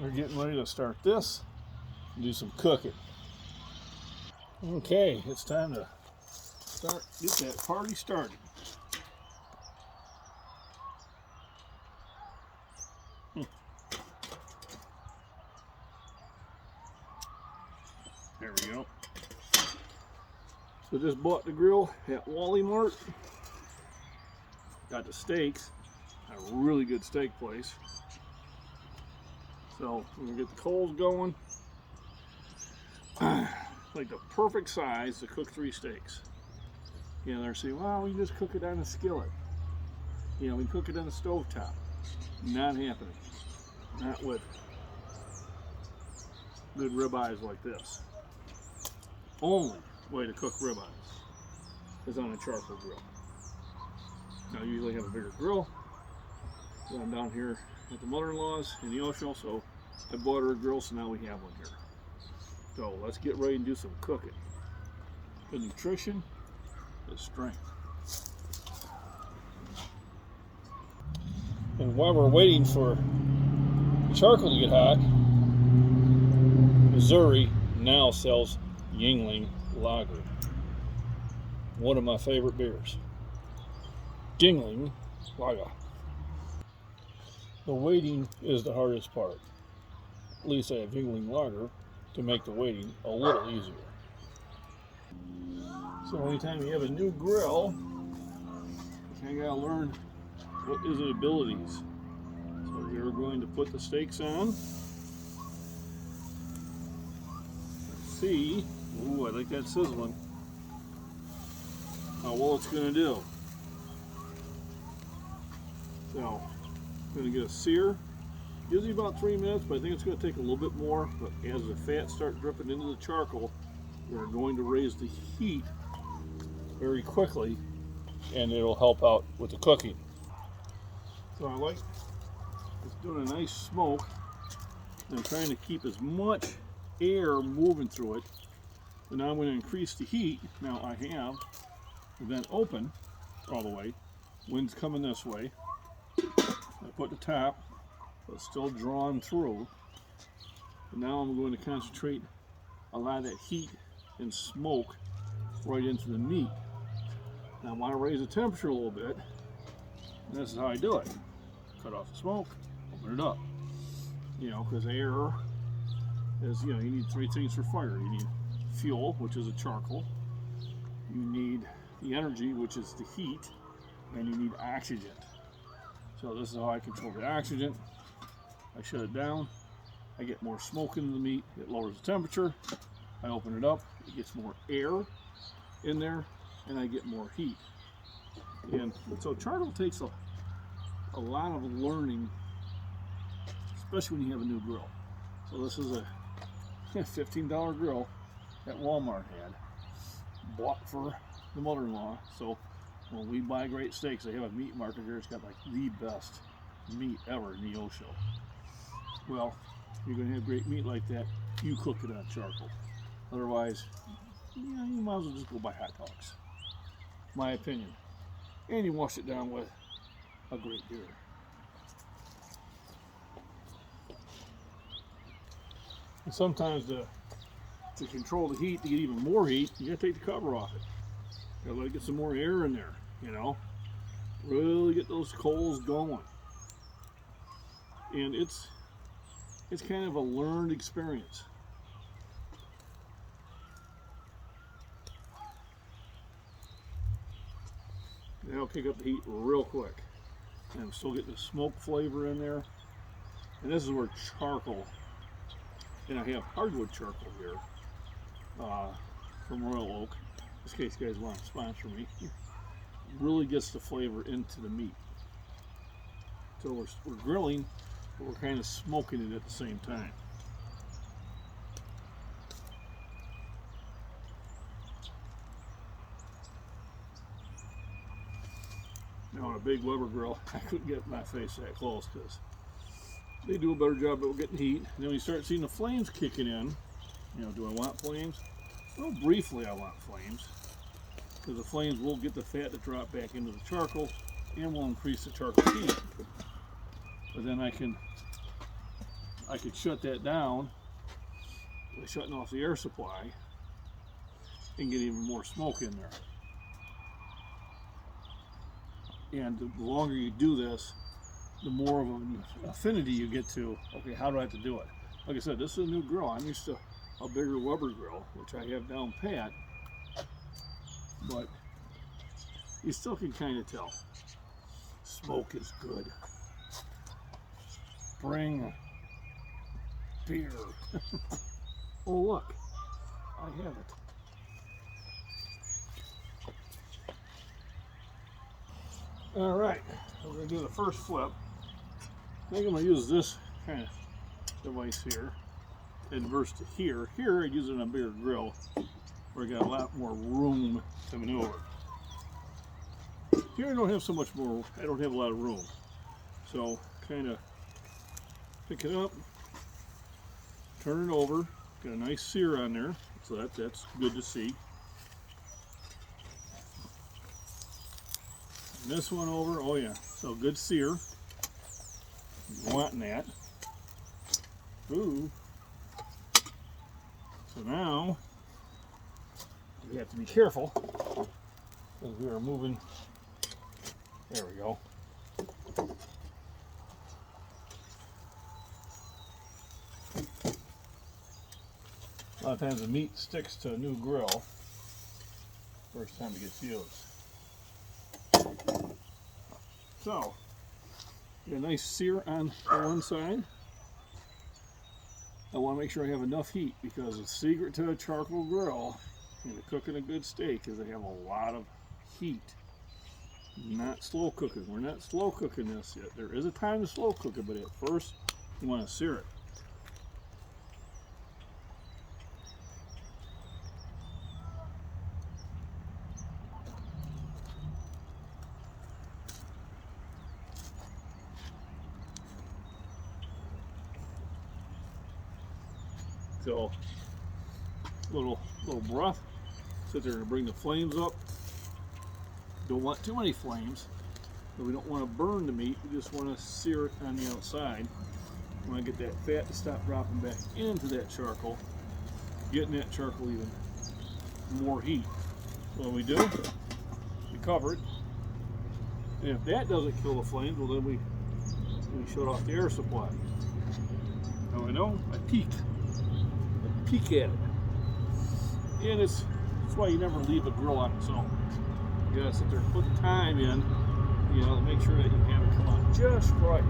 We're getting ready to start this and do some cooking. Okay, it's time to get that party started. There we go. So just bought the grill at Wally Mart. Got the steaks, a really good steak place. So we're gonna get the coals going. Like the perfect size to cook 3 steaks. You know, they're saying, well, we just cook it on a skillet. You know, we cook it on the stovetop. Not happening. Not with good ribeyes like this. Only way to cook ribeyes is on a charcoal grill. Now, I usually have a bigger grill. I'm down here at the mother-in-law's in the Osho, so I bought her a grill, so now we have one here. So let's get ready and do some cooking. The nutrition is strength. And while we're waiting for the charcoal to get hot, Missouri now sells Yuengling Lager. One of my favorite beers. Yuengling Lager. The waiting is the hardest part. At least I have Yuengling Lager to make the waiting a little easier. So anytime you have a new grill, you kind of gotta learn what is its abilities. So we're going to put the steaks on. Let's see. Ooh, I like that sizzling. How well it's gonna do. So I'm gonna get a sear. Usually about 3 minutes, but I think it's going to take a little bit more. But as the fat starts dripping into the charcoal, we're going to raise the heat very quickly, and it'll help out with the cooking. So I like it's doing a nice smoke. I'm trying to keep as much air moving through it. But now I'm going to increase the heat. Now I have the vent open all the way. Wind's coming this way. I put the top. It's still drawn through. And now I'm going to concentrate a lot of that heat and smoke right into the meat. Now I want to raise the temperature a little bit. And this is how I do it. Cut off the smoke, open it up. You know, because air is, you know, you need 3 things for fire. You need fuel, which is a charcoal. You need the energy, which is the heat. And you need oxygen. So this is how I control the oxygen. I shut it down, I get more smoke into the meat, it lowers the temperature, I open it up, it gets more air in there, and I get more heat. And so charcoal takes a lot of learning, especially when you have a new grill. So this is a $15 grill that Walmart had, bought for the mother-in-law. So when we buy great steaks, they have a meat market here, it's got like the best meat ever in the Osho. Well, if you're going to have great meat like that, you cook it on charcoal. Otherwise, you might as well just go buy hot dogs. My opinion. And you wash it down with a great beer. And sometimes to control the heat, to get even more heat, you got to take the cover off it. You got to let it get some more air in there, you know. Really get those coals going. And it's kind of a learned experience. Now I'll kick up the heat real quick. And I'm still getting the smoke flavor in there. And this is where charcoal, and I have hardwood charcoal here from Royal Oak, in case you guys want to sponsor me, really gets the flavor into the meat. So we're grilling, but we're kind of smoking it at the same time. Now on a big Weber grill, I couldn't get my face that close because they do a better job of getting heat. And then when you start seeing the flames kicking in, you know, do I want flames? Well, briefly I want flames, because the flames will get the fat to drop back into the charcoal and will increase the charcoal heat. But then I can I could shut that down by shutting off the air supply and get even more smoke in there. And the longer you do this, the more of an affinity you get to, okay, how do I have to do it? Like I said, this is a new grill. I'm used to a bigger Weber grill, which I have down pat, but you still can kind of tell. Smoke is good. Bring beer. Oh look, I have it. All right, we're gonna do the first flip. I think I'm gonna use this kind of device here, inverse to here. Here I'd use it on a bigger grill where I got a lot more room to maneuver. Here I don't have so much more, I don't have a lot of room. So kind of pick it up, turn it over, got a nice sear on there, so that's good to see. And this one over, oh yeah, so good sear. Wanting that. Ooh. So now we have to be careful because we are moving. There we go. A lot of times the meat sticks to a new grill first time it gets used. So, get a nice sear on the one side. I want to make sure I have enough heat because the secret to a charcoal grill and to cooking a good steak is they have a lot of heat. Not slow cooking. We're not slow cooking this yet. There is a time to slow cook it, but at first you want to sear it. So, little breath. Sit there and bring the flames up. Don't want too many flames, but we don't want to burn the meat. We just want to sear it on the outside. We want to get that fat to stop dropping back into that charcoal, getting that charcoal even more heat. So what we do, we cover it, and if that doesn't kill the flames, well then we shut off the air supply. Now I know I peek at it, and that's why you never leave a grill on its own. You gotta sit there and put the time in, you know, to make sure that you have it come out just right.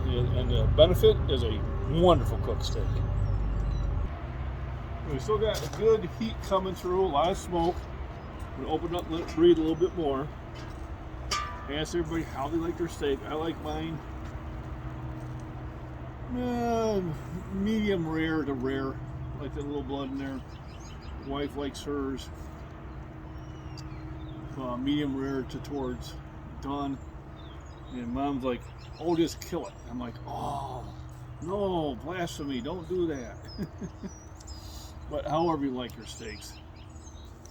And the benefit is a wonderful cooked steak. We still got a good heat coming through, a lot of smoke. We're gonna open up and let it breathe a little bit more. Ask everybody how they like their steak. I like mine medium rare to rare. I like that little blood in there. Wife likes hers medium rare to towards done, and Mom's like, oh, just kill it. I'm like, oh no, blasphemy, don't do that. But however you like your steaks,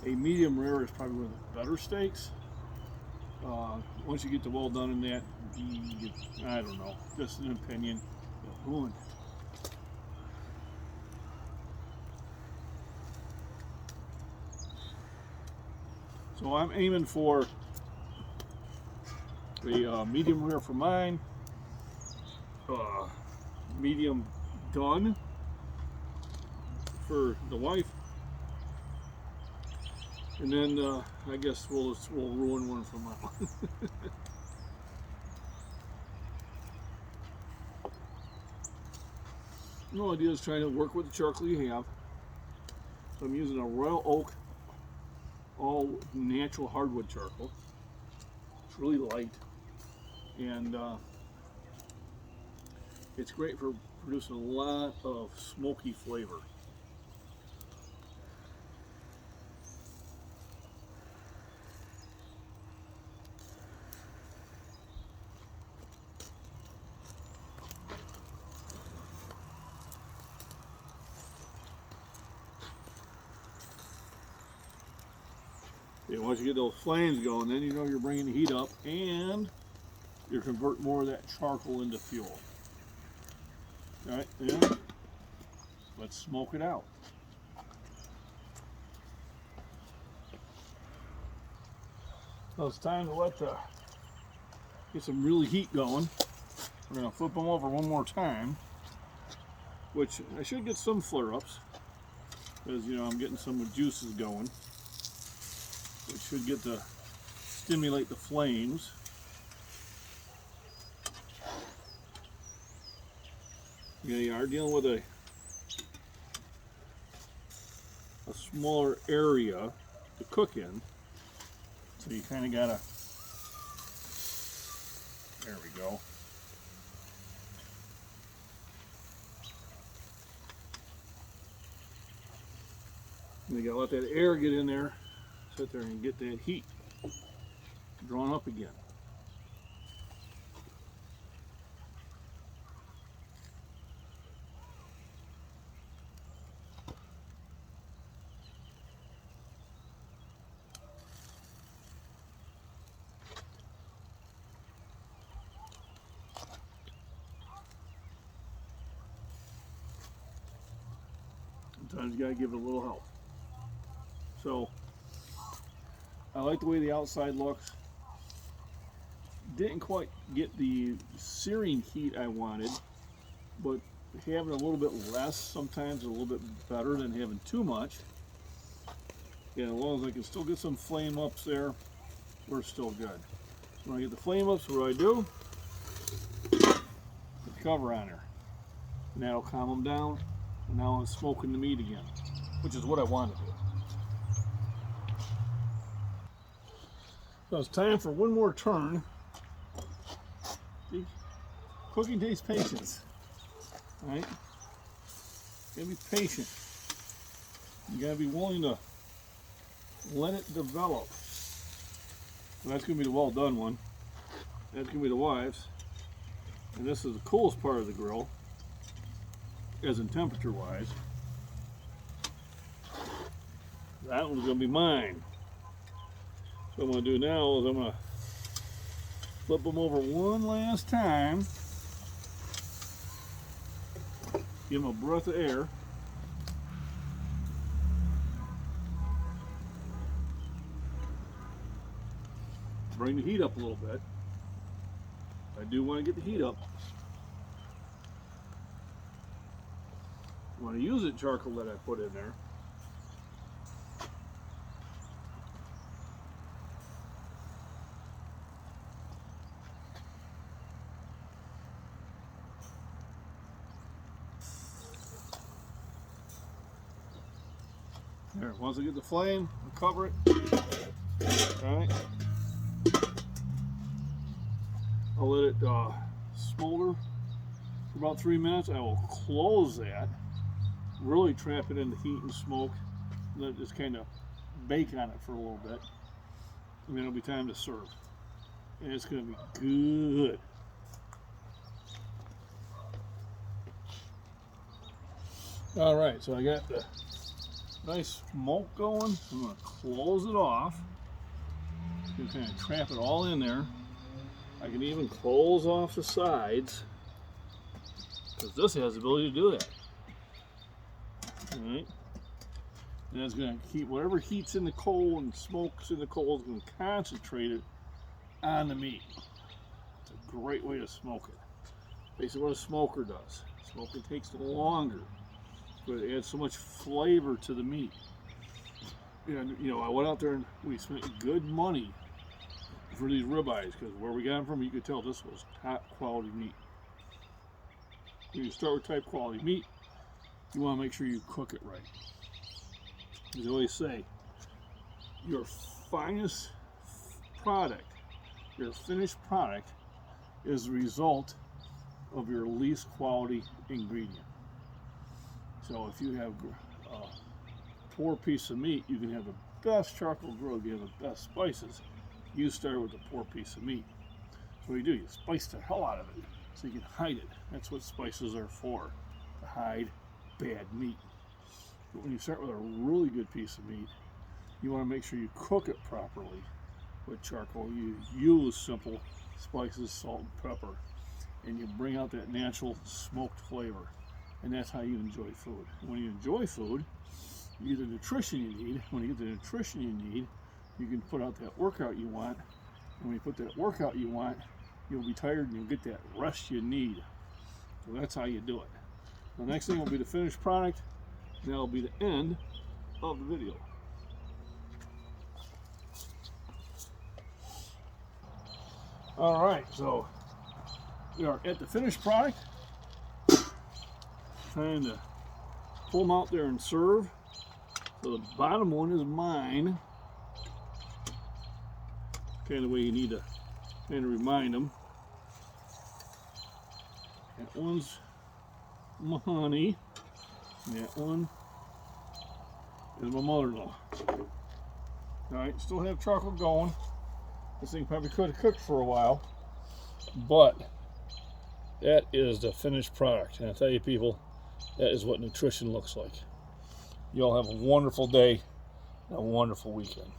a medium rare is probably one of the better steaks. Once you get the well done in that, I don't know, just an opinion. Ruined it. So I'm aiming for the medium rare for mine, medium done for the wife, and then I guess we'll ruin one for mine. The idea is trying to work with the charcoal you have. So I'm using a Royal Oak, all natural hardwood charcoal. It's really light, and it's great for producing a lot of smoky flavor. And once you get those flames going, then you know you're bringing the heat up and you're converting more of that charcoal into fuel. All right, yeah. Let's smoke it out. So it's time to get some really heat going. We're gonna flip them over one more time, which I should get some flare-ups, because I'm getting some juices going, which should get to stimulate the flames. You are dealing with a smaller area to cook in, so you kind of gotta. There we go. And you gotta let that air get in there, sit there and get that heat drawn up again. Sometimes you gotta give it a little help. So I like the way the outside looks. Didn't quite get the searing heat I wanted, but having a little bit less sometimes is a little bit better than having too much. And as long as I can still get some flame ups there, we're still good. When I get the flame ups, what do? Put the cover on there. And that'll calm them down. And now I'm smoking the meat again, which is what I want to do. So it's time for one more turn. See? Cooking takes patience. Right? You gotta be patient. You gotta be willing to let it develop. And that's gonna be the well done one. That's gonna be the wives. And this is the coolest part of the grill, as in temperature wise. That one's gonna be mine. So what I'm gonna do now is I'm gonna flip them over one last time. Give them a breath of air. Bring the heat up a little bit. I do want to get the heat up. I want to use the charcoal that I put in there. There, once I get the flame, I'll cover it. Alright. I'll let it smolder for about 3 minutes. I will close that, really trap it in the heat and smoke, and then just kind of bake on it for a little bit. And then it'll be time to serve. And it's going to be good. Alright, so I got the nice smoke going. I'm going to close it off. You can kind of trap it all in there. I can even close off the sides, because this has the ability to do that. Alright. And it's going to keep whatever heat's in the coal and smoke's in the coal is going to concentrate it on the meat. It's a great way to smoke it. Basically what a smoker does. Smoking takes longer, but it adds so much flavor to the meat. And I went out there and we spent good money for these ribeyes, because where we got them from, you could tell this was top quality meat. When you start with type quality meat, you want to make sure you cook it right. As I always say, your finest product, your finished product, is the result of your least quality ingredient. So if you have a poor piece of meat, you can have the best charcoal grill, you have the best spices. You start with a poor piece of meat. So what you do, you spice the hell out of it so you can hide it. That's what spices are for, to hide bad meat. But when you start with a really good piece of meat, you want to make sure you cook it properly with charcoal. You use simple spices, salt and pepper, and you bring out that natural smoked flavor. And that's how you enjoy food. When you enjoy food, you get the nutrition you need. When you get the nutrition you need, you can put out that workout you want. And when you put that workout you want, you'll be tired and you'll get that rest you need. So that's how you do it. The next thing will be the finished product. And that'll be the end of the video. All right, so we are at the finished product. Trying to pull them out there and serve. So the bottom one is mine. Kind of way you need to kind of remind them. That one's my honey. And that one is my mother-in-law. Alright, still have charcoal going. This thing probably could have cooked for a while. But that is the finished product. And I tell you people, that is what nutrition looks like. You all have a wonderful day and a wonderful weekend.